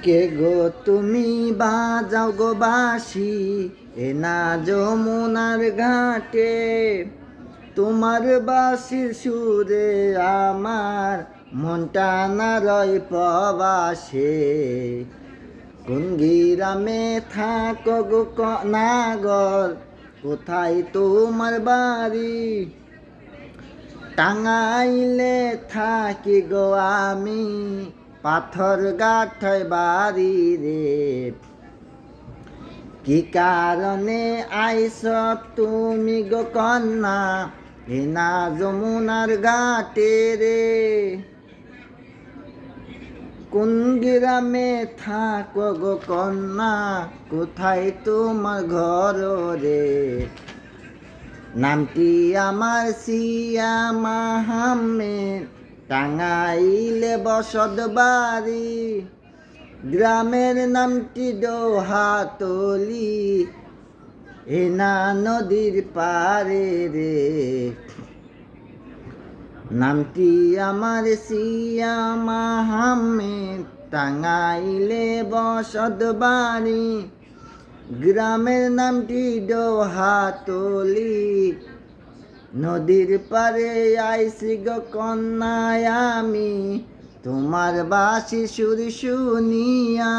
কে গো তুমি বাজাও গো বাঁশি এ না যমুনার ঘাটে, তোমার বাঁশির সুরে আমার মনটা না রয় প্রবাসে। কোন গ্রামে থাকো গো নাগর, কোথায় তোমার বাড়ি? টাঙ্গাইলে থাকি গো আমি, পাথর গাঠায় বাড়ি রে। কি কারণে আইস তুমি গো কন্যা এ না যমুনার ঘাটে রে? কোন গ্রামে থাকো গো কন্যা, কোথায় তোমার ঘর রে? নামটি আমার সিয়া মাহমেদ, টাঙ্গাইলে বসত বাড়ি। গ্রামের নামটি ডোহাতলি, এ না নদীর পারে রে। নামটি আমার সিয়া মাহমেদ, টাঙ্গাইলে বসত বাড়ি। গ্রামের নামটি ডোহাতলি, নদীর পারে আইসি গো কন্যায় আমি, তোমার বাঁশি সুর শুনিয়া।